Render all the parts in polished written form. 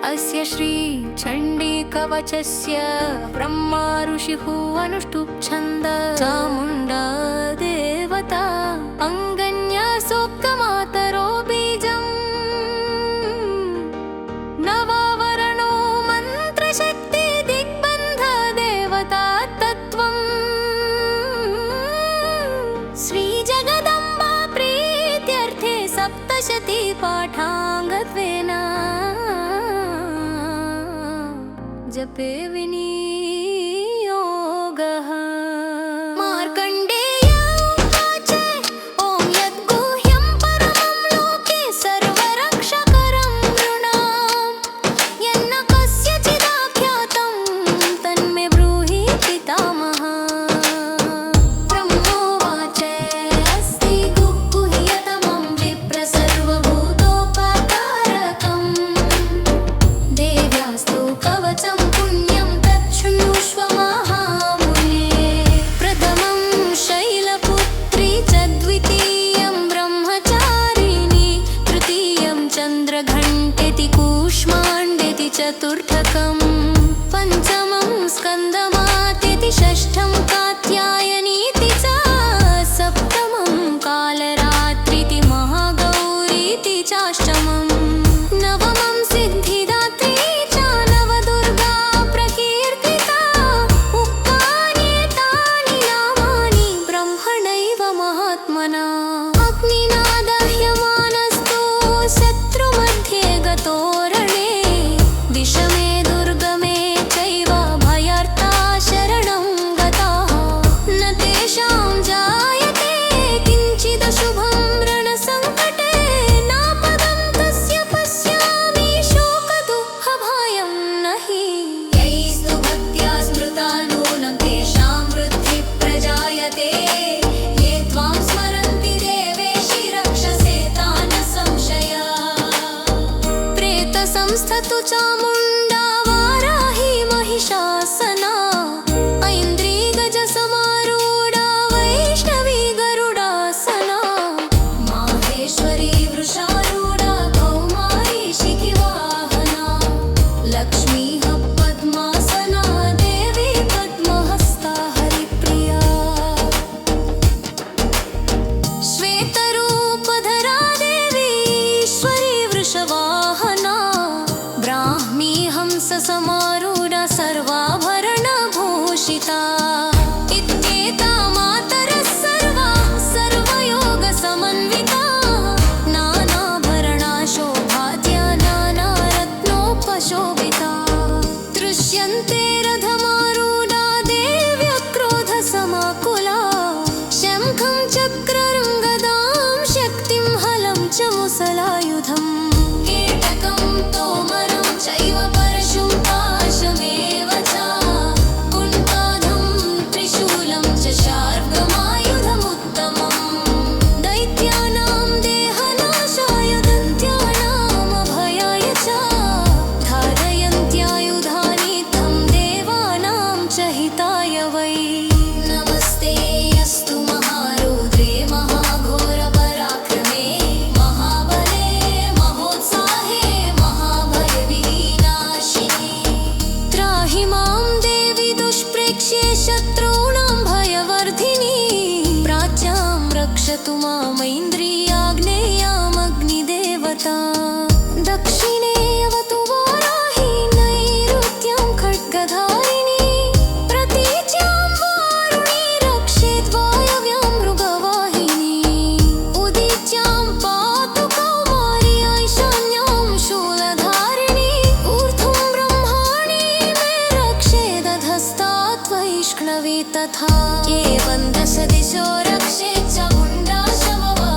अस्य श्री चण्डी कवचस्य ब्रह्मा ऋषिः अनुष्टुप् छन्द चामुण्डा देवता अङ्गन्या सोक्तमातरो बीजम् नवावरणो मन्त्रशक्ति दिग्बन्ध देवता तत्त्वम् श्रीजगदम्बा प्रीत्यर्थे सप्तशती पाठाङ्गत्वेन जपे विनियोगः। मार्कण्डेय उवाच ॐ यद्गुह्यं परमं लोके सर्वरक्षकरं नृणाम् यन्न कस्यचिदाख्यातं तन्मे ब्रूहि पितामह। ब्रह्मोवाच अस्ति गुह्यतमं विप्र सर्वभूतोपकारकम् देव्यास्तु कवचं पुण्यं तच्छृणुष्व महामुने। प्रथमं शैलपुत्री च द्वितीयं ब्रह्मचारिणी तृतीयं चन्द्रघण्टेति कूष्माण्डेति चतुर्थकं पञ्चमं स्कन्दमातेति षष्ठं कात्यायनीति च सप्तमं कालरात्रिति महागौरीति चाष्टमम् नवमं सिद्धिदात्री च नवदुर्गा प्रकीर्तिता उक्तान्येतानि नामानि ब्रह्मणैव महात्मना। अग्निना दह्यमानस्तु शत्रुमध्ये गतो रणे विषमे दुर्गमे चैव भयार्ता शरणं गताः न तेषां जायते किञ्चिदशुभं रणसङ्कटे नापदं तस्य पश्यामि शोकदुःखभयं नहि। यैस्तु भक्त्या स्मृता नूनं तेषां वृद्धिः प्रजायते ये त्वां स्मरन्ति देवेशि रक्षसे तान् संशया। प्रेतसंस्थतु चामुण्डा वाराही महिषासना ऐन्द्री गजसमारूढा वैष्णवी गरुडासना माहेश्वरी वृषारूढा कौमारी शिखिवाहना लक्ष्मीः पद्मासना देवी पद्महस्ता हरिप्रिया। श्वेतरूपधरा देवी ईश्वरी वृषवाहना ब्राह्मी हंससमारूढा सर्वाभरणभूषिता इत्येता मातरः सर्वाः सर्वयोगसमन्विताः नानाभरणा शोभाद्या नानारत्नोपशोभिताः दृश्यन्ते रथमारूढा देव्यक्रोधसमाकुला शङ्खं चक्रं गदां शक्तिं हलं च मुसलायुधम् केटकं तोमरं चैव परशुं पाशमेव च कुण्ठाधं त्रिशूलं च शार्ङ्गमायुधमुत्तमम् दैत्यानां देहनाशाय दन्त्यानामभयाय च धारयन्त्यायुधानि तं देवानां च हिताय वै। नमस्ते अस्तु महारुद्रे महाघोरपराक्रमे महाबले महोत्साहे महाभयविनाशिने त्राहि मां देवि दुष्प्रेक्ष्ये शत्रूणां भयवर्धिनी प्राच्यां रक्षतु मामैन्द्रियाग्नेयामग्निदेवता दक्षिणे अवतु वाराही नैऋत्यं खड्गधारिणी प्रतीच्यां वारुणी रक्षेत् वायव्यां मृगवाहिनी उदीच्यां पातु कौमारी ऐशान्यां शूलधारिणी ऊर्ध्वं ब्रह्माणि मे रक्षेदधस्तात् वैष्णवी तथा एवं दश दिशो रक्षेत् चामुण्डा शमवा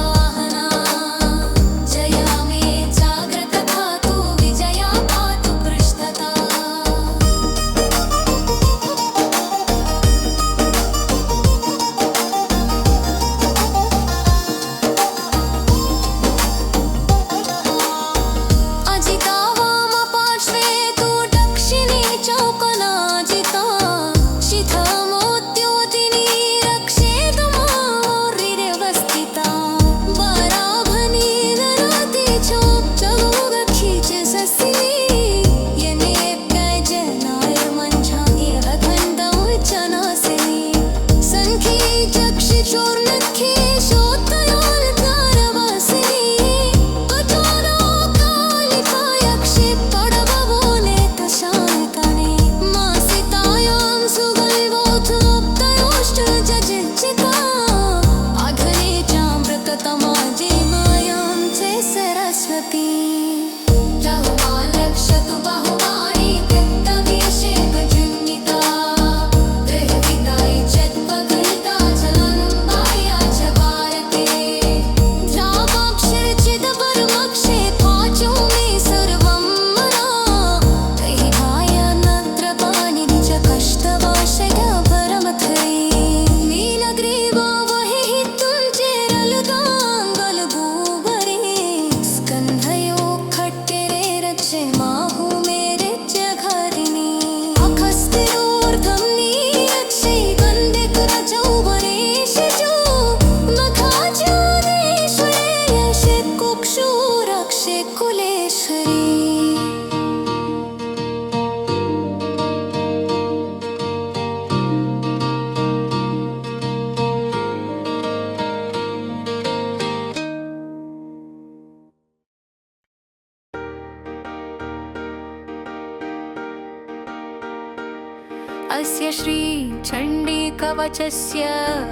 अस्य श्रीचण्डीकवचस्य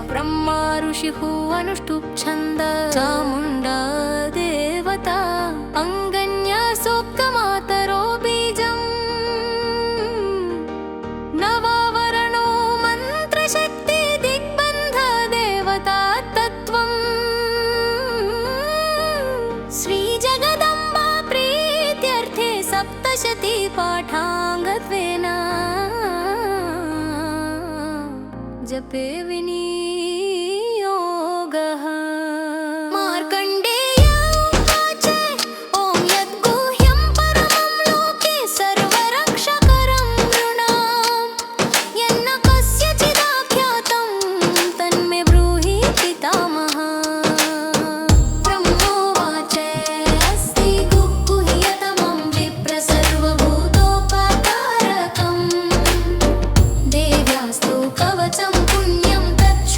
ब्रह्मा ऋषिः अनुष्टुप् छन्द चामुण्डा देवता अङ्गन्या सूक्तमातरो बीजम् नवावरणो मन्त्रशक्ति दिग्बन्ध देवता तत्त्वम् श्रीजगदम्बा प्रीत्यर्थे सप्तशती पाठाङ्गत्वेन जपे विनियोगः मार्कण्डेय उवाच ॐ यद्गुह्यं परमं लोके सर्वरक्षकरं नृणां यन्न कस्यचिदाख्यातं तन्मे ब्रूहि पितामह ब्रह्मोवाच अस्ति गुह्यतमं विप्र सर्वभूतोपकारकम् देव्यास्तु कवचं पुण्यं तच्छृणु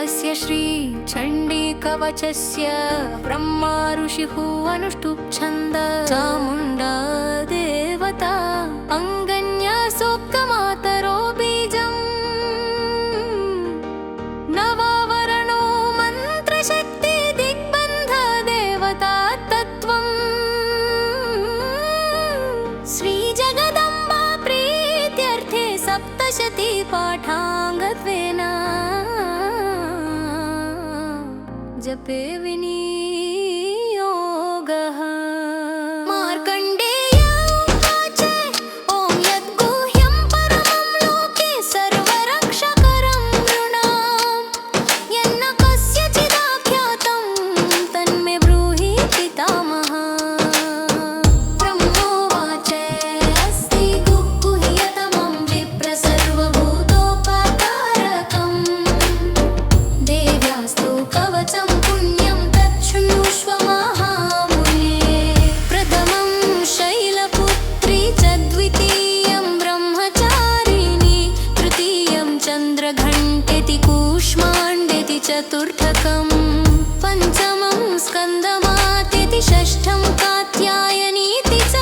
अस्य श्रीचण्डीकवचस्य ब्रह्मा ऋषिः अनुष्टुप् छन्द चामुण्डा देवता अङ्गन्या सोक्तमातरो बीजम् नवावरणो मन्त्रशक्ति दिग्बन्ध देवता तत्त्वम् श्रीजगदम्बा प्रीत्यर्थे सप्तशती पाठाङ्गत्वेन जपे विनियोगः मार्कण्डेय उवाच ॐ यद्गुह्यं परमं लोके सर्वरक्षकरं नृणाम् यन्न कस्यचिदाख्यातं तन्मे ब्रूहि पितामहः ब्रह्मोवाच अस्ति गुह्यतमं विप्र सर्वभूतोपकारकम् देव्यास्तु कवचं पुण्यं तच्छृणुष्व महामुने प्रथमं शैलपुत्री च द्वितीयं ब्रह्मचारिणी तृतीयं चन्द्रघण्टेति कूष्माण्डेति चतुर्थकं पञ्चमं स्कन्दमातेति षष्ठं कात्यायनीति च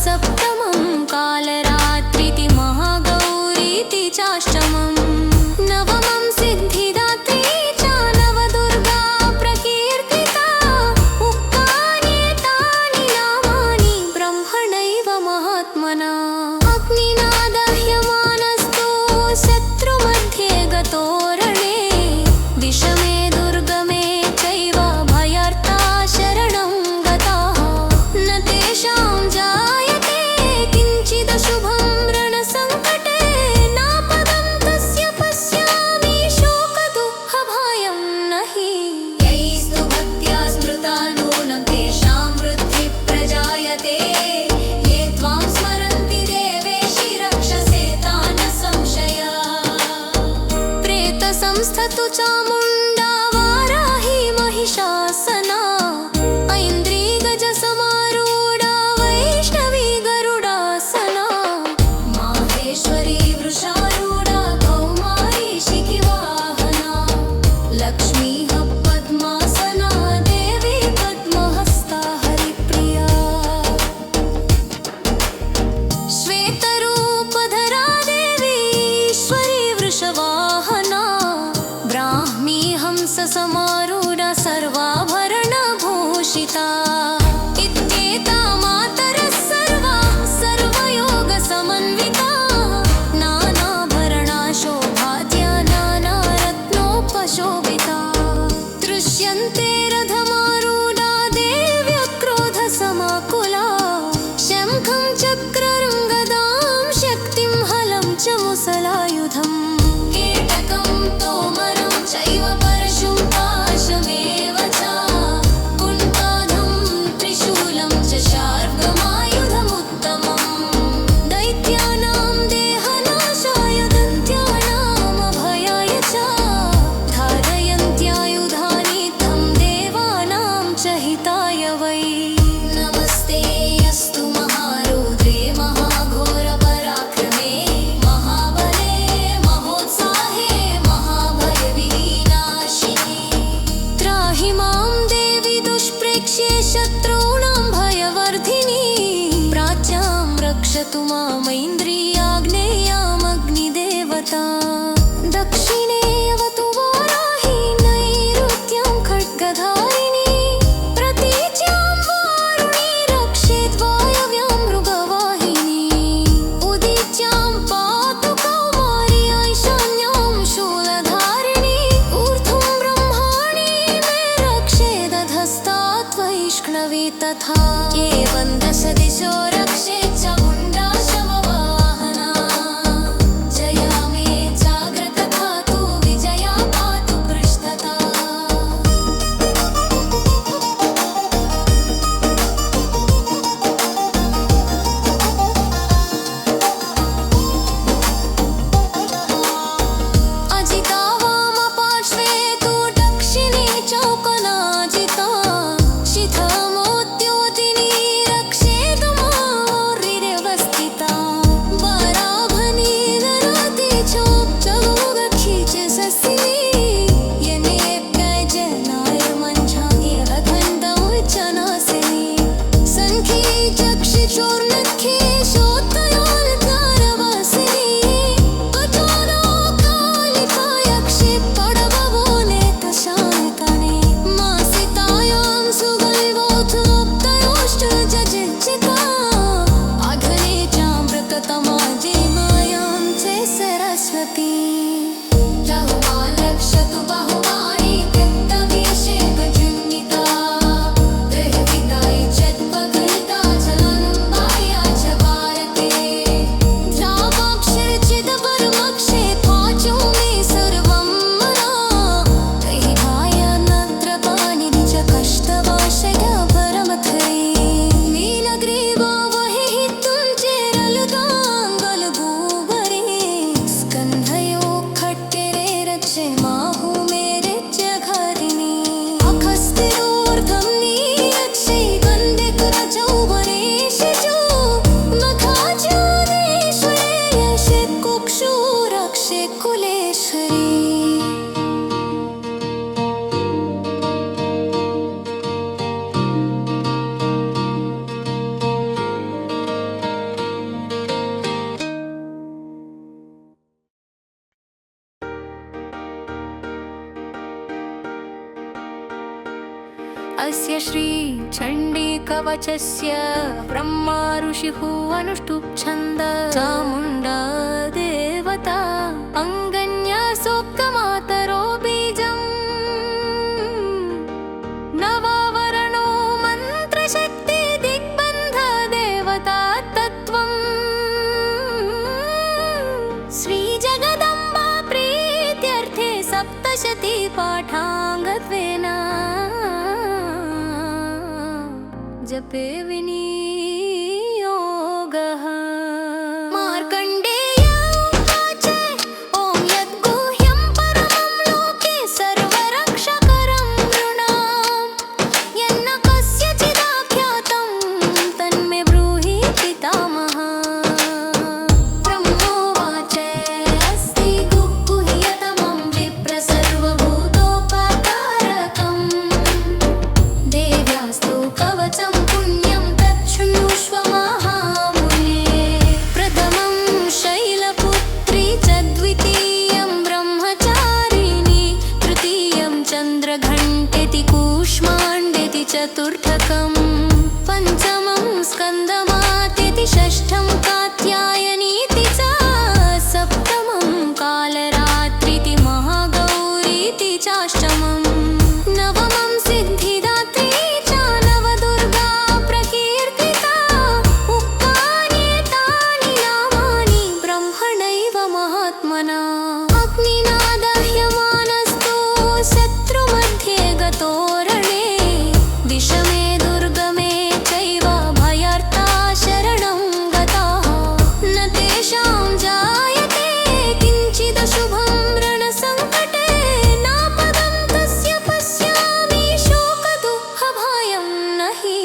सप्तमं कालरात्रिति महागौरीति चाष्टमम् नवमं सिद्धिदात्री च नवदुर्गा प्रकीर्तिता उक्तान्येतानि नामानि ब्रह्मणैव महात्मना अग्निना दह्यमानस्तु शत्रुमध्ये गतोरणे विषमे दुर्गमे चैव भयार्ता शरणं गताः न तेषां जायते किञ्चिदशुभं रणसङ्कटे नापदं तस्य पश्यामि शोकदुःखभयं नहि यैस्तु भक्त्या स्मृता नूनं तेषां वृद्धिः प्रजायते ये त्वां स्मरन्ति देवेशि रक्षसे तान् न संशयः प्रेतसंस्थतु चामुण्डा वाराही महिषासना ऐन्द्रीगजसमारूढा वैष्णवी गरुडासना माहेश्वरी वृषारूढा कौमारी शिखिवाहना लक्ष्मीः पद्मासना देवी पद्महस्ता हरिप्रिया श्वेतरूपधरा देवी ईश्वरी वृषवाहना ब्राह्मी हंससमारूढा सर्वाभरणभूषिता इत्येता मातरः सर्वाः सर्वयोगसमन्विताः नानाभरणाशोभाद्या नानारत्नोपशोभिताः दृश्यन्ते रथमारूढा देव्यक्रोधसमाकुला शङ्खं चक्रं गदां शक्तिं हलं च मुसलायुधम् केटकं तोमरं चैव परशुं पाशमेव च कुण्ठाधं त्रिशूलं च शार्ङ्गमायुधमुत्तमम् दैत्यानां देहनाशाय दन्त्यानामभयाय च धारयन्त्यायुधानि तं देवानां च हिताय वै नमस्ते अस्तु महारौद्रे महाघोरपराक्रमे महाबले महोत्साहे महाभयविनाशिनी त्राहि मां देवि दुष्प्रेक्ष्ये शत्रूणां भयवर्धिनी प्राच्यां रक्षतु मामैन्द्रियाग्नेयामग्निदेवता दक्षिणे अवतु वाराही नैऋत्यं खड्गधारिणी प्रतीच्यां वारुणी रक्षेत् वायव्यां मृगवाहिनी उदीच्यां पातु कौमारी ऐशान्यां शूलधारिणी ऊर्ध्वं ब्रह्माणि मे रक्षेदधस्तात् वैष्णवी तथा एवं दश दिशो रक्षेत् चामुण्डा शववाहना जया मे जाग्रत धातु विजया पातु पृष्ठतः अजिता वामपार्श्वे तु दक्षिणे चौकनाजिता शिखमोद्योतिनी रक्षेतु मां अस्य श्री चण्डी कवचस्य ब्रह्मा ऋषिः अनुष्टुप् छन्द चामुण्डा देवता अङ्गन्या सोक्तमातरो बीजम् नवावरणो मन्त्रशक्ति दिग्बन्ध देवता तत्त्वम् श्रीजगदम्बा प्रीत्यर्थे सप्तशती पाठाङ्गत्वेन जपे विनियोगः। मार्कण्डेय उवाच ॐ यद्गुह्यं परमं लोके सर्वरक्षकरं नृणाम् यन्न कस्यचिदाख्यातं तन्मे ब्रूहि पितामह। ब्रह्मोवाच अस्ति गुह्यतमं विप्र सर्वभूतोपकारकम् देव्यास्तु कवचं पुण्यं तच्छृणुष्व महामुने। प्रथमं शैलपुत्री च द्वितीयं ब्रह्मचारिणी तृतीयं चन्द्रघण्टेति कूष्माण्डेति चतुर्थकं पञ्चमं स्कन्दमातेति षष्ठं कात्यायनीति च सप्तमं कालरात्रिति महागौरीति चाष्टमम् नवमं सिद्धिदात्री च नवदुर्गा प्रकीर्तिता उक्तान्येतानि नामानि ब्रह्मणैव महात्मना। अग्निना दह्यमानस्तु शत्रुमध्ये गतो रणे विषमे दुर्गमे चैव भयार्ता शरणं गताः न तेषां जायते किञ्चिदशुभं रणसङ्कटे नापदं तस्य पश्यामि शोकदुःखभयं नहि।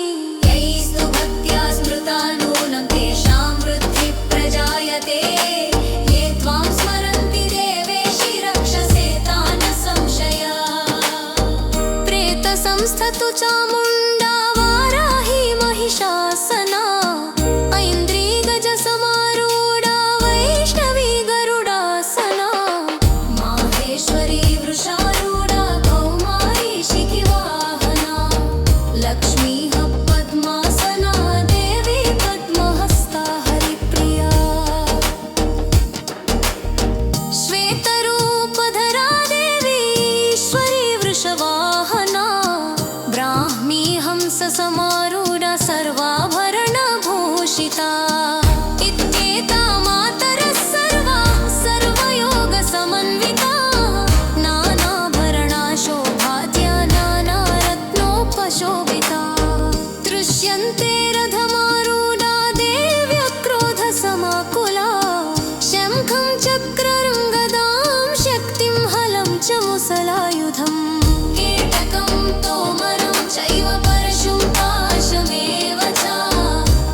यैस्तु भक्त्या स्मृता नूनं तेषां वृद्धिः प्रजायते ये त्वां स्मरन्ति देवेशि रक्षसे तान् संशया। प्रेतसंस्थतु चामुण्डा वाराही महिषासना ऐन्द्री गजसमारूढा वैष्णवी गरुडासना माहेश्वरी वृषारूढा कौमारी शिखिवाहना लक्ष्मीः पद्मासना देवी पद्महस्ता हरिप्रिया। श्वेतरूपधरा देवी ईश्वरी वृषवाहना ब्राह्मी हंससमारूढा सर्वाभरणभूषिता इत्येता मातरः सर्वाः सर्वयोगसमन्विताः नानाभरणा शोभाद्या नानारत्नोपशोभिताः दृश्यन्ते रथमारूढा देव्यक्रोधसमाकुला शङ्खं चक्रं गदां शक्तिं हलं च मुसलायुधम् केटकं तोमरं चैव परशुं पाशमेव च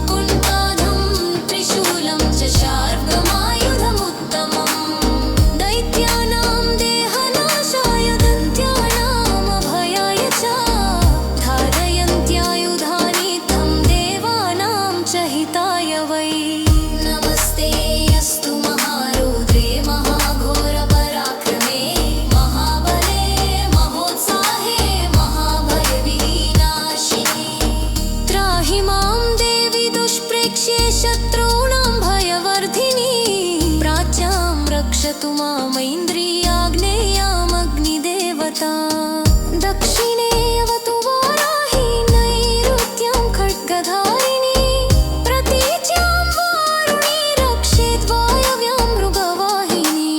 कुण्ठाधं त्रिशूलं च शार्ङ्गमायुधमुत्तमम् दैत्यानां देहनाशाय दन्त्यानामभयाय च धारयन्त्यायुधानि तं देवानां च हिताय वै। नमस्ते अस्तु महारुद्रे महाघोरपराक्रमे महाबले महोत्साहे महाभयविनाशिने त्राहि मां देवि दुष्प्रेक्ष्ये शत्रूणां भयवर्धिनी प्राच्यां रक्षतु मामैन्द्रियाग्नेयामग्निदेवता दक्षिणे अवतु वाराही नैऋत्यं खड्गधारिणी प्रतीच्यां वारुणी रक्षेत् वायव्यां मृगवाहिनी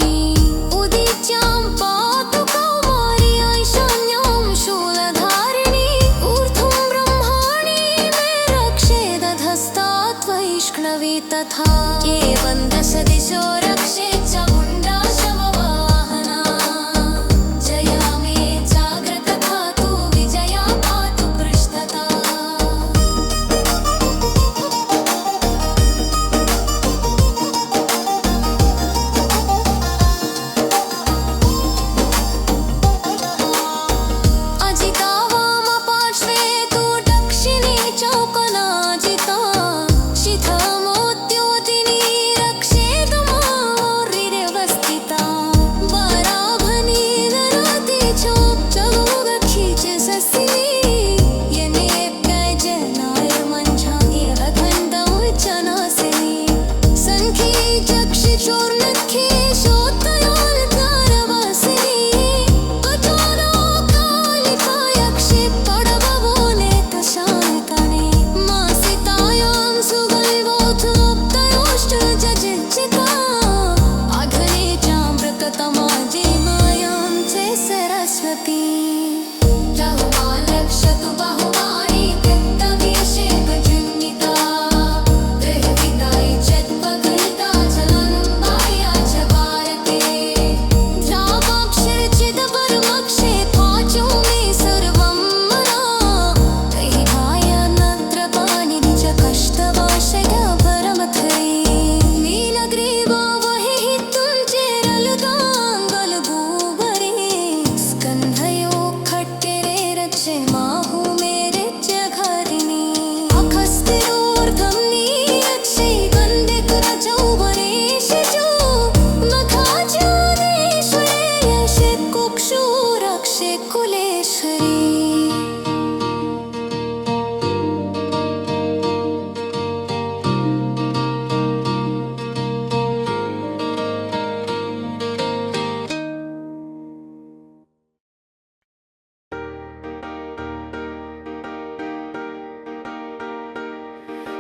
उदीच्यां पातु कौमारी ऐशान्यां शूलधारिणी ऊर्ध्वं ब्रह्माणि मे रक्षेदधस्तात् वैष्णवी तथा एवं दश दिशो रक्षेत् चामुण्डा शववाहना जया मे जाग्रता पातु विजया पातु पृष्ठतः। अजिता वामपार्श्वे तु दक्षिणे चौकनाजिता शिखमोद्योतिनी रक्षेतु मां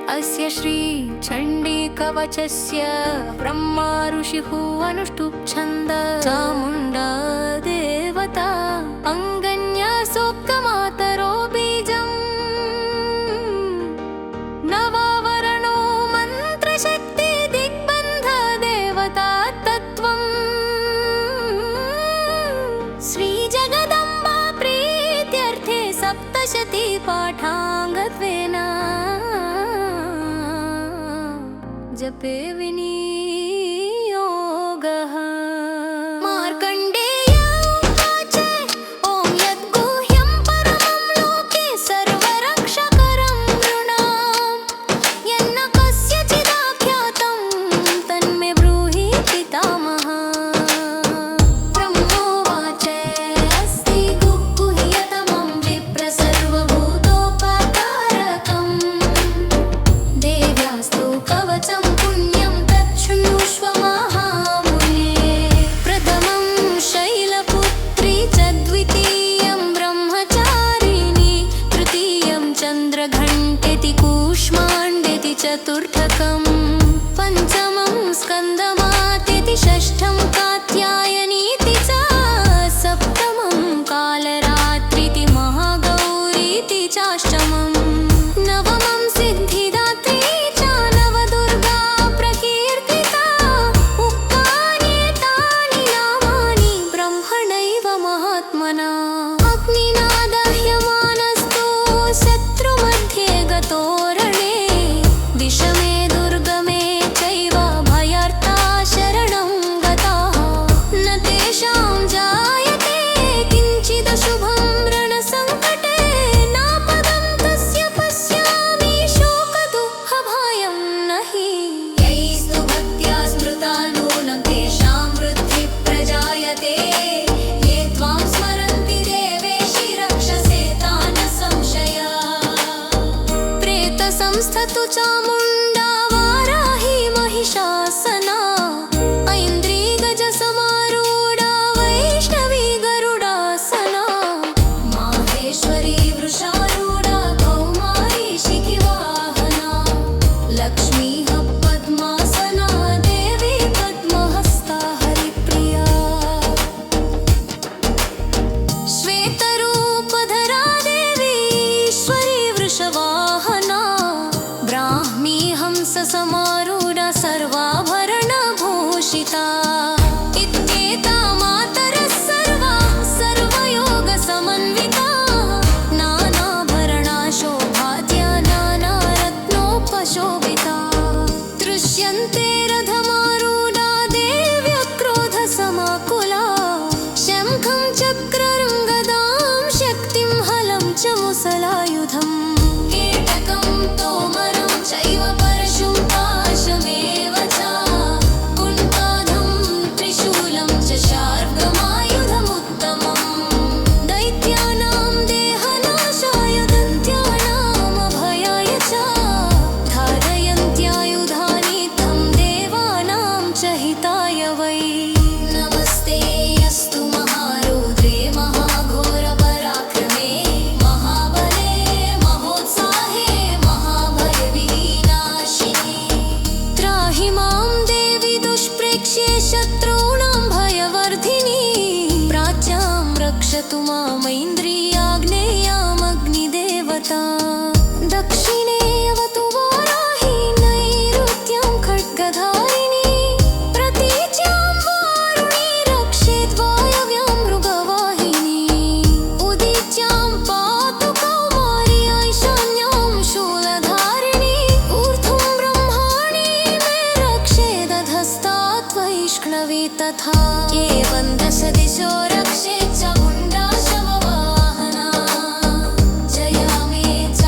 अस्य श्री चण्डी कवचस्य ब्रह्मा ऋषिः अनुष्टुप् छन्द चामुण्डा देवता अङ्गन्या सोक्तमातरो बीजम् नवावरणो मन्त्रशक्ति दिग्बन्ध देवता तत्त्वम् श्रीजगदम्बा प्रीत्यर्थे सप्तशती पाठाङ्गत्वेन जपे विनियोगः मार्कण्डेय उवाच ॐ यद्गुह्यं परमं लोके सर्वरक्षकरं नृणां यन्न कस्यचिदाख्यातं तन्मे ब्रूहि पितामह ब्रह्मोवाच अस्ति गुह्यतमं विप्र सर्वभूतोपकारकम् देव्यास्तु कवचं पुण्यं तच्छृणुष्व महामुने प्रथमं शैलपुत्री च द्वितीयं ब्रह्मचारिणी तृतीयं चन्द्रघण्टेति कूष्माण्डेति चतुर्थकं पञ्चमं स्कन्दमातेति षष्ठं कात्यायनीति च सप्तमं कालरात्रिति महागौरीति चाष्टमम् नवमं सिद्धिदात्री च नवदुर्गा प्रकीर्तिता उक्तान्येतानि नामानि ब्रह्मणैव महात्मना अग्निना दह्यमानस्तु शत्रुमध्ये गतोरणे विषमे दुर्गमे चैव भयार्ता शरणं गताः न तेषां जायते किञ्चिदशुभं रणसङ्कटे नापदं तस्य पश्यामि शोकदुःखभयं नहि यैस्तु भक्त्या स्मृता नूनं तेषां वृद्धिः प्रजायते ये त्वां स्मरन्ति देवेशि रक्षसे तान् संशया प्रेतसंस्थतु चामुण्डा वाराही महिषासना ऐन्द्री गजसमारूढा वैष्णवी गरुडासना माहेश्वरी वृषारूढा कौमारी शिखिवाहना लक्ष्मीः पद्मासना देवी पद्महस्ता हरिप्रिया श्वेतरूपधरा देवी ईश्वरी वृषवाहना ब्राह्मी हंससमारूढा सर्वाभरणभूषिता इत्येता मातरः सर्वाः सर्वयोगसमन्विताः नानाभरणा शोभाद्या नानारत्नोपशोभिताः दृश्यन्ते रथमारूढा देव्यक्रोधसमाकुला शङ्खं चक्रं गदां शक्तिं हलं च मुसलायुधम् केटकं तोमरं चैव परशुं पाशमेव च कुण्ठाधं त्रिशूलं च शार्ङ्गमायुधमुत्तमम् दैत्यानां देहनाशाय दन्त्यानामभयाय च धारयन्त्यायुधानि तं देवानां च हिताय वै नमस्ते अस्तु महारुद्रे महाघोरपराक्रमे महाबले महोत्साहे महाभयविनाशिने त्राहि मां देवि दुष्प्रेक्ष्ये शत्रूणां भयवर्धिनी प्राच्यां रक्षतु मामैन्द्रियाग्नेयामग्निदेवता दक्षिणे अवतु वाराही नैऋत्यं खड्गधारिणी प्रतीच्यां वारुणी रक्षेत् वायव्यां मृगवाहिनी उदीच्यां पातु कौमारी ऐशान्यां शूलधारिणी ऊर्ध्वं ब्रह्माणि मे रक्षेदधस्तात् वैष्णवी तथा एवं दश दिशो रक्षेत् चामुण्डा शववाहना जया मे च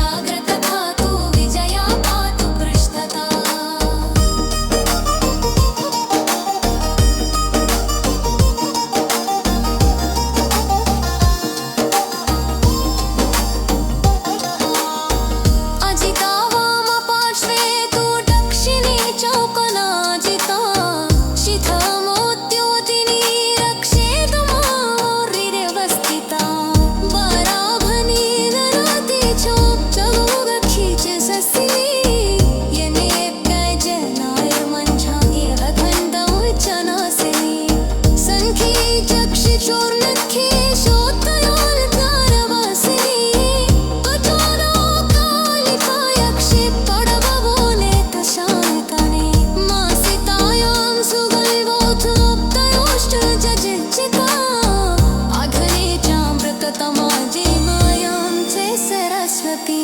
सती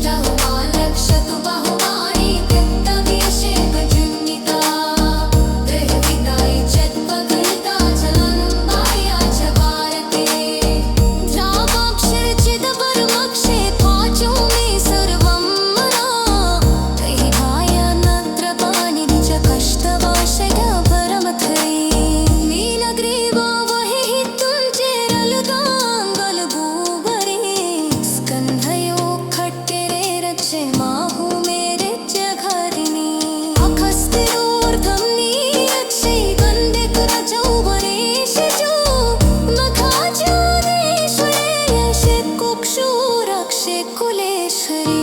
रहुमालक्षतु बहुवाणी व्यक्तव्यशेखजुन्निता देहविदायि चत्पगलिता चलनम्बाया च भारते द्रावाक्षरचिदपरमक्षे पाचो मे सर्वं मना दैहायनत्र पाणिनि च कष्टवाशय परमथरे नीलग्रीवा वहि तुल्चे रलुताङ्गलभूवरे स्कन्धयो खट्टिरे रचे माहु मेरे जघरिणी अखस्तिरोर्धं नीरक्षे गन्धिकरचौवरे शिजो मखाचारेश्वरे यशे कुक्षु रक्षे कुलेश्वरी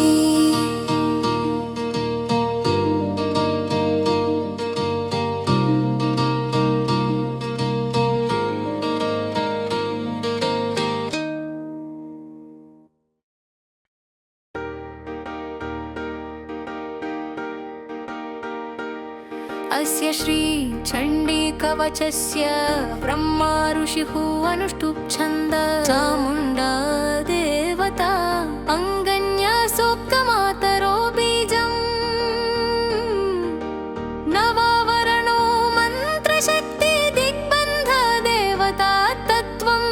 अस्य श्री चण्डीकवचस्य ब्रह्मा ऋषिः अनुष्टुप् छन्द चामुण्डा देवता अङ्गन्यासोक्तमातरो बीजम् नवावरणो मन्त्रशक्ति दिग्बन्ध देवता तत्त्वम्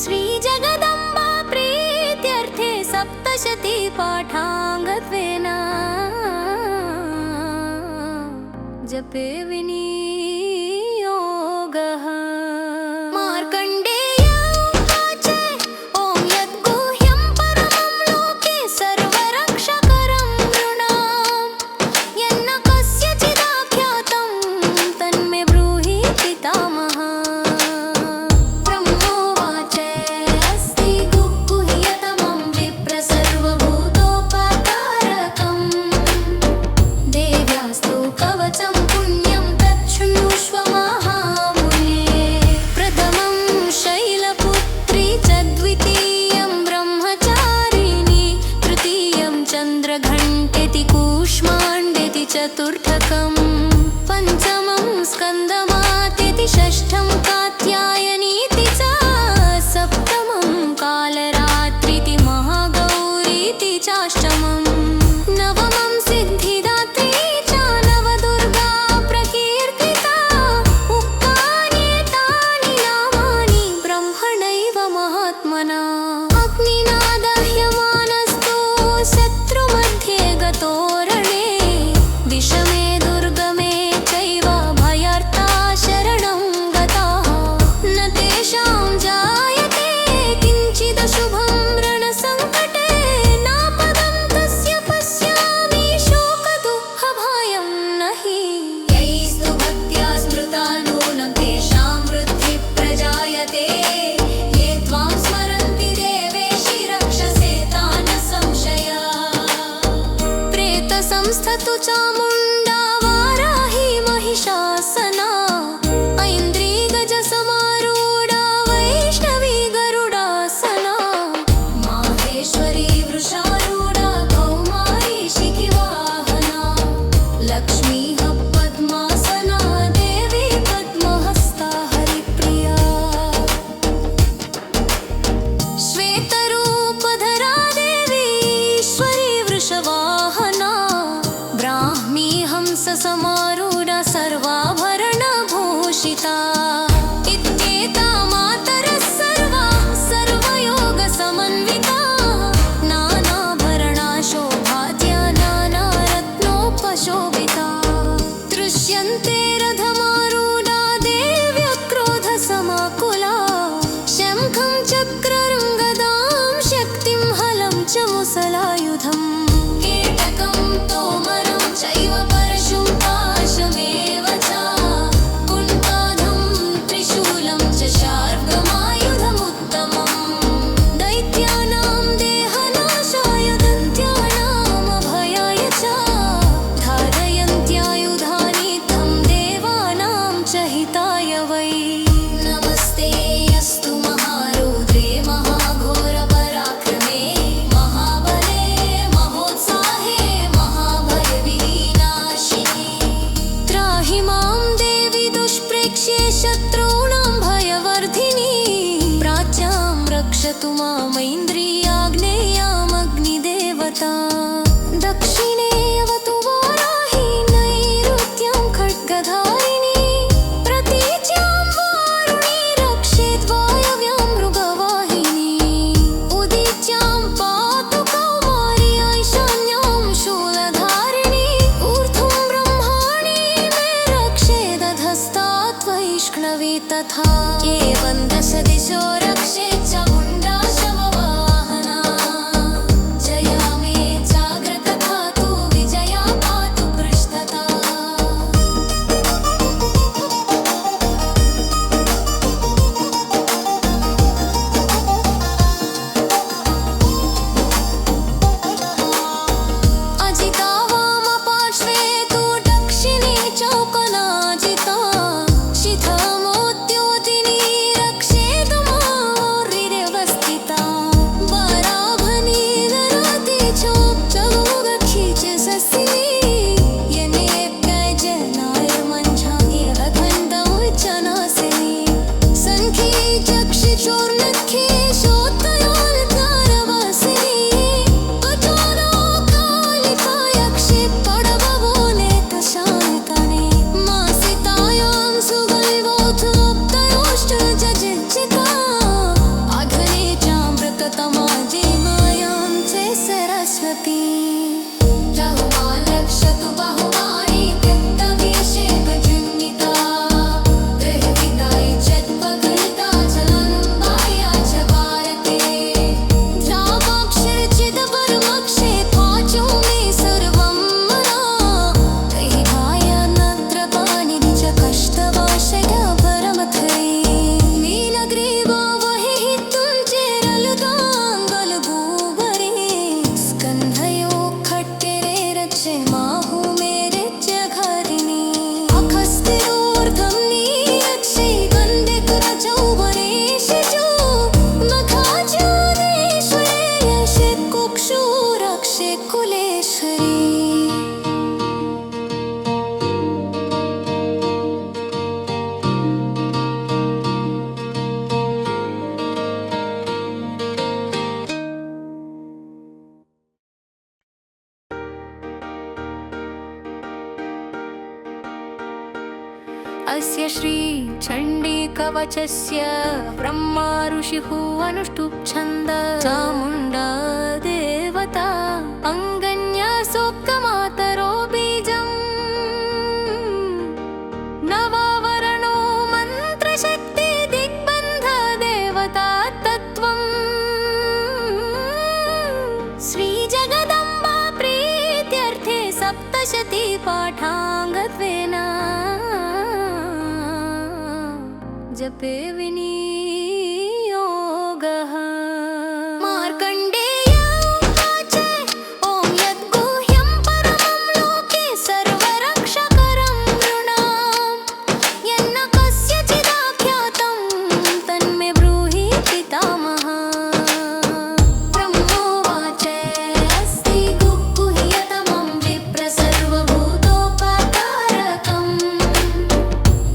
श्रीजगदम्बा प्रीत्यर्थे सप्तशती पाठाङ्गत्वेन जपे विनियोगः मार्कण्डेय उवाच ॐ यद्गुह्यं परमं लोके सर्वरक्षकरं नृणां यन्न कस्यचिदाख्यातं तन्मे ब्रूहि पितामह ब्रह्मोवाच अस्ति गुह्यतमं विप्रसर्वभूतोपकारकम् देव्यास्तु कवचं पुण्यं तच्छृणुष्व महामुने प्रथमं शैलपुत्री च द्वितीयं ब्रह्मचारिणी तृतीयं चन्द्रघण्टेति कूष्माण्डेति चतुर्थकं पञ्चमं स्कन्दमातेति षष्ठं कात्यायनीति च सप्तमं कालरात्रिति महागौरीति चाष्टमं नवमं सिद्धिदात्री च नवदुर्गा प्रकीर्तिता उक्तान्येतानि नामानि ब्रह्मणैव महात्मना अग्निना दह्यमानस्तु शत्रुमध्ये गतोरणे विषमे दुर्गमे चैव भयार्ता शरणं गताः न तेषां जायते किञ्चिदशुभं रणसङ्कटे नापदं तस्य पश्यामि शोकदुःखभयं नहि यैस्तु भक्त्या स्मृता नूनं तेषां वृद्धिः प्रजायते ये त्वां स्मरन्ति देवेशि रक्षसे तान् संशया प्रेतसंस्थतु चामुण्डा वाराही महिषासना ऐन्द्री गजसमारूढा वैष्णवी गरुडासना माहेश्वरी वृषारूढा कौमारी शिखिवाहना लक्ष्मीः पद्मासना देवी पद्महस्ता हरिप्रिया श्वेतरूपधरा देवी ईश्वरी वृषवाहना ब्राह्मी रक्षतु मामैन्द्रियाग्नेयामग्निदेवता दक्षिणे अवतु वाराही नैऋत्यं खड्गधारिणी प्रतीच्यां वारुणी रक्षेत् वायव्यां मृगवाहिनी उदीच्यां पातु कौमारी ऐशान्यां शूलधारिणी ऊर्ध्वं ब्रह्माणि मे रक्षेदधस्तात् वैष्णवी तथा एवं दश दिशो रक्षेत् चामुण्डा शववाहना जया मे जाग्रकथा तु विजया पातु पृष्ठतः अजिता वामपार्श्वे तु दक्षिणे चौकनाजिता शिखमोद्योतिनी रक्षेत् मार्गिर्वस्थिता वराभनी दराति चोपचगोगखी च सस्यनी यनेप्यजनायर्मञ्झानि अखण्डमुच्चनासिनी सङ्खी चक्षुचोर्नखे शोत्तयोल्कारवासिनी अचानो कालिकायक्षे पडवबोलेत शान्तानि मासितायां सुगल्वोत्तयोष्टजजिज्जिता अघने चामृततमा जिमायां च सरस्वती रहुमान् रक्षतु बहुमानि व्यक्तवेषेकजन्मिता गृहविदायि चत्वगलिता जलालम्बाया च भारते द्रावाक्षरचिदपरमक्षे पाचो मे सर्वं मना त्रयिभायान्नत्रपाणिनि च कष्टवाशया परमथरे नीलग्रीवा वहि तुञ्चेरलुदाङ्गलभूवरे स्कन्धयो खट्टिरे रक्षे माहु मेरे जघरिणी अखस्तिरोर्धं नीरक्षे गन्धिकरचौवने शिशु मखाचादेश्वरे यशेत् कुक्षु रक्षे कुलेश्वरी अस्य श्री चण्डीकवचस्य ब्रह्मा ऋषिः अनुष्टुप् छन्द चामुण्डा देवता अङ्गन्यासोक्तमातरो बीजम् नवावरणो मन्त्रशक्ति दिग्बन्ध देवता तत्त्वम् श्रीजगदम्बा प्रीत्यर्थे सप्तशती पाठाङ्गत्वेन जपे विनियोगः मार्कण्डेय उवाच ॐ यद्गुह्यं परमं लोके सर्वरक्षकरं नृणां यन्न कस्यचिदाख्यातं तन्मे ब्रूहि पितामहः ब्रह्मोवाच अस्ति गुह्यतमं विप्र सर्वभूतोपकारकम्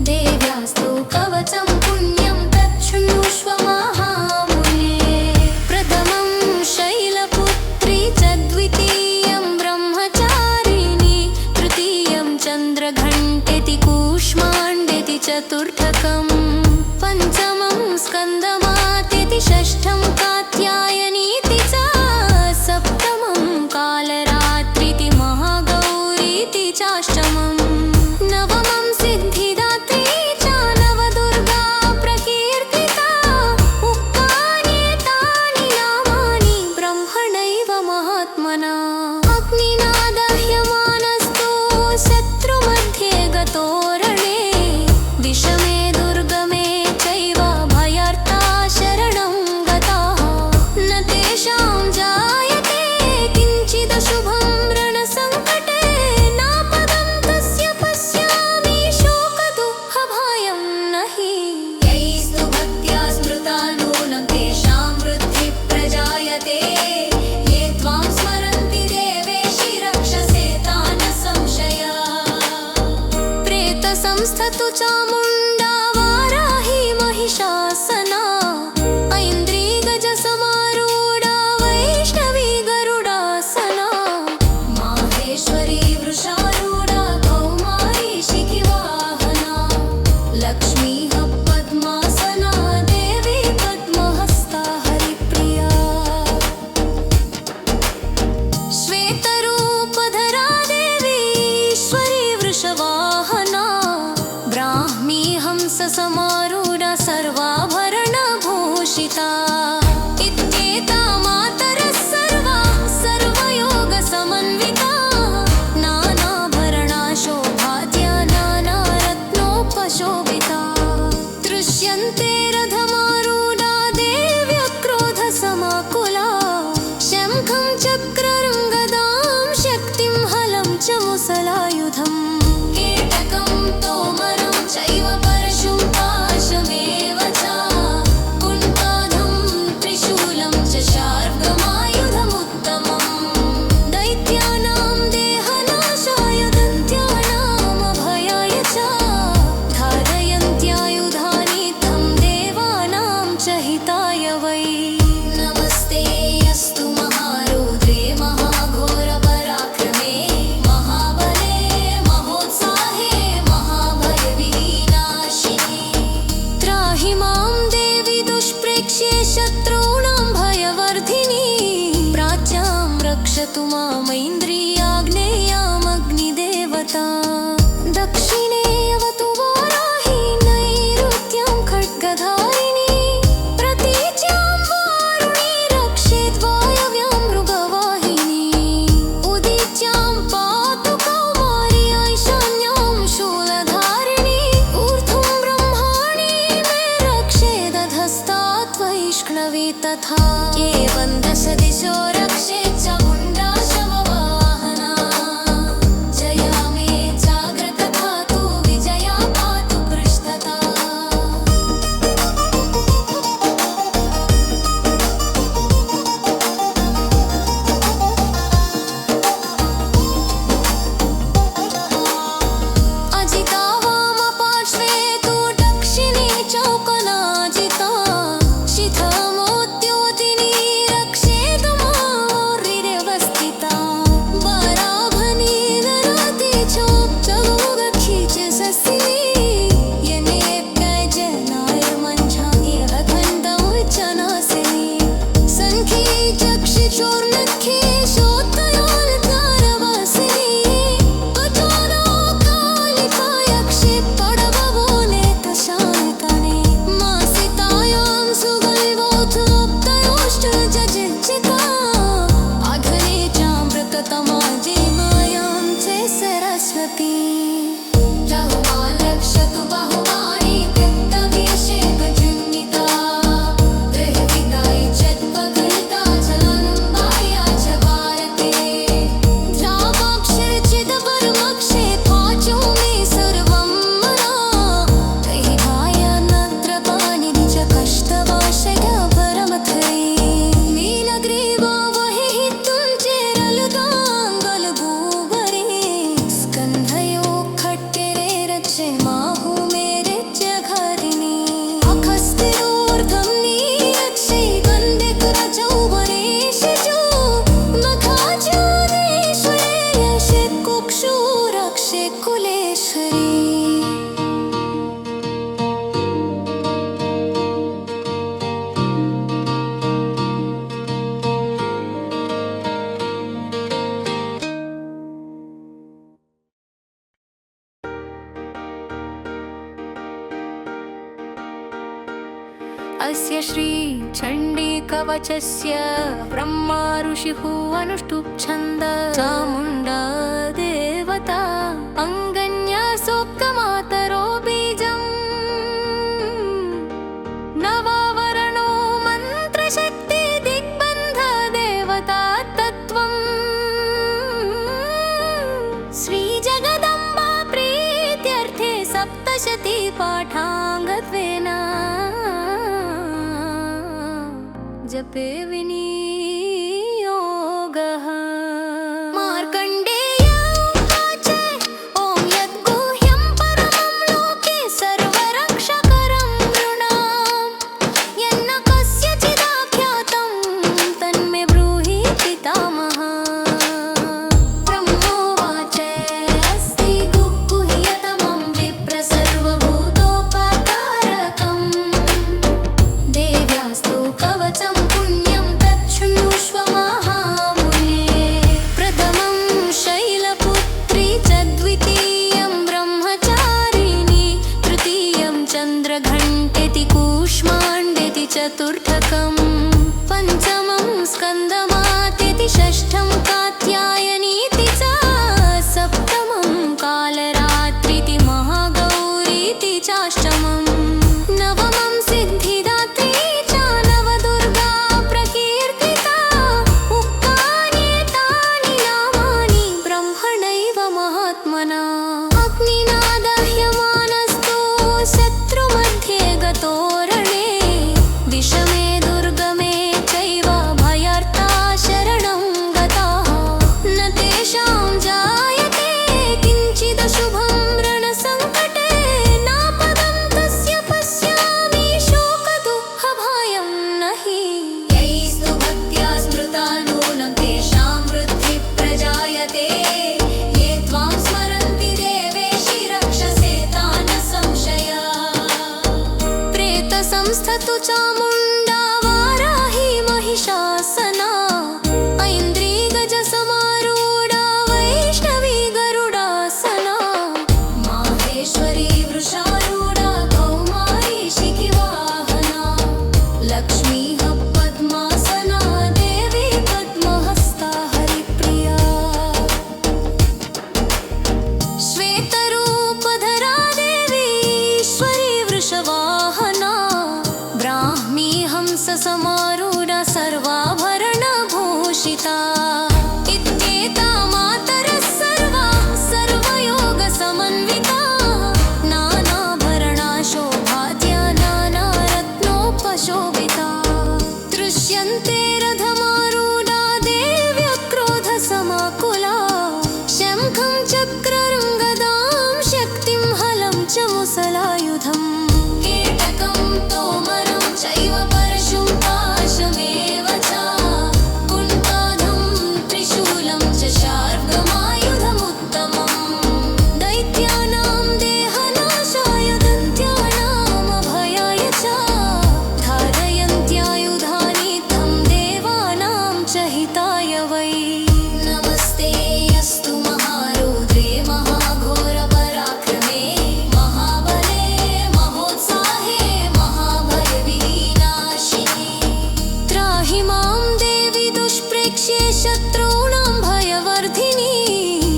देव्यास्तु कवचं पुण्यं तच्छृण्वन्तु श्वेता मातरः सर्वाः सर्वयोगसमन्विताः नानाभरणा शोभाद्या नानारत्नोपशोभिताः दृश्यन्ते रथमारूढा देव्यक्रोधसमाकुलाः शङ्खं चक्रं गदां शक्तिं हलं च मुसलायुधम् केटकं तोमरं चैव परशुं पाशमेव च कुण्ठाधं त्रिशूलं च शार्ङ्गमायुधमुत्तमम् दैत्यानां देहनाशाय दन्त्यानामभयाय च धारयन्त्यायुधानि तं देवानां च हिताय वै नमस्ते अस्तु महारुद्रे महाघोरपराक्रमे महाबले महोत्साहे महाभयविनाशिने त्राहि मां देवि दुष्प्रेक्ष्ये शत्रूणां भयवर्धिनी प्राच्यां रक्षतु मामैन्द्रियाग्नेयामग्निदेवता दक्षिणे अवतु वाराही नैऋत्यं खड्गधारिणी प्रतीच्यां वारुणी रक्षेत् वायव्यां मृगवाहिनी उदीच्यां पातु कौमारी ऐशान्यां शूलधारिणी ऊर्ध्वं ब्रह्माणि मे रक्षेदधस्तात् वैष्णवी तथा एवं दश दिशो रक्षेत् चामुण्डा शववाहना जया मे जाग्रत धातु विजया पातु पृष्ठतः अजिता वामपार्श्वे तु दक्षिणे चौकनाजिता शिखमोद्योतिनी रक्षेतु मार्यवस्थिता वराभनी नराति चोपचगोगखी च सस्सिनी यनेप्यजनाय मञ्झाङ्गी अखण्डं च नासिनी सङ्खी चक्षि चोर्नखी शोत्तयोल्कारवासिनी कचोरो कालिका यक्षि पडवबोले तशान्तने मासितायां सुगल्वोत्तयोष्टजजिज्जिका अघने चामृततमा जिमायां च सरस्वती रहुमालक्षतु बहुवाणी पित्तभिषेकजन्मिता गृहविदायि चत्पगलिता जलानम्बाया च भारते द्रावाक्षरचिदपरमक्षे पाचो मे सर्वं मना दैहायनत्र पाणिनि च कष्टवाशय परमथरे नीलग्रीवा वहि तुञ्चेरलुदाङ्गलगूवरे स्कन्धयो खट्टिरे रक्षे माहु मेरे च घरिणी अखस्तिरोर्धं नीरक्षे गन्धिकरचौवने शिशु मखाचारेश्वरे यशे कुक्षु रक्षे कुलेश्वरी अस्य श्री चण्डीकवचस्य ब्रह्मा ऋषिः अनुष्टुप् छन्द चामुण्डा देवता अङ्गन्यासोक्तमातरो बीजम् नवावरणो मन्त्रशक्ति दिग्बन्ध देवता तत्त्वम् श्रीजगदम्बा प्रीत्यर्थे सप्तशती पाठाङ्गत्वेन जपे विनियोगः मार्कण्डेय उवाच ॐ यद्गुह्यं परमं लोके सर्वरक्षकरं नृणाम् यन्न कस्यचिदाख्यातं तन्मे ब्रूहि पितामहः ब्रह्मोवाच अस्ति गुह्यतमं विप्र सर्वभूतोपकारकम् देव्यास्तु कवचं पुण्यं तच्छृणुष्व महामुने प्रथमं पातु चामुण्डा वाराही महिषासना ऐन्द्री गजसमारूढा वैष्णवी गरुडासना माहेश्वरी वृषारूढा कौमारी शिखिवाहना लक्ष्मी पद्मासना देवी पद्महस्ता हरिप्रिया श्वेतरूपधरा देवी ईश्वरी वृषवाहना ब्राह्मी हंससमारूढा सर्वाभरणभूषिता इत्येता मातरः सर्वाः सर्वयोगसमन्विताः नानाभरणा शोभाद्या नानारत्नोपशोभिताः दृश्यन्ते रथमारूढा देव्यक्रोधसमाकुला शङ्खं चक्रं गदां शक्तिं हलं च मुसलायुधम् केटकं तोमरं चैव परशुं पाशमेव च कुण्ठाधं त्रिशूलं च शार्ङ्गमायुधमुत्तमम् दैत्यानां देहनाशाय दन्त्यानामभयाय च धारयन्त्यायुधानि तं देवानां च हिताय वै नमस्ते अस्तु महारुद्रे महाघोरपराक्रमे महाबले महोत्साहे महाभयविनाशिने त्राहि मां देवि दुष्प्रेक्ष्ये शत्रूणां भयवर्धिनी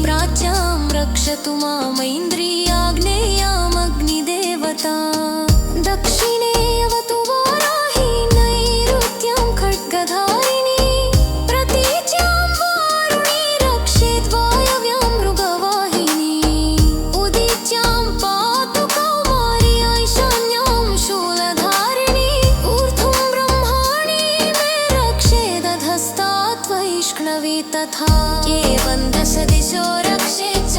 प्राच्यां रक्षतु मामैन्द्रियाग्नेयामग्निदेवता दक्षिणे अवतु वाराही नैऋत्यां खड्गधारिणी प्रतीच्यां वारुणी रक्षेद्वायव्यां मृगवाहिनी उदीच्यां पातु कौमारी ऐशान्यां शूलधारिणी ऊर्ध्वं ब्रह्माणि मे रक्षेदधस्तात् वैष्णवी तथा एवं दश दिशो रक्षेत्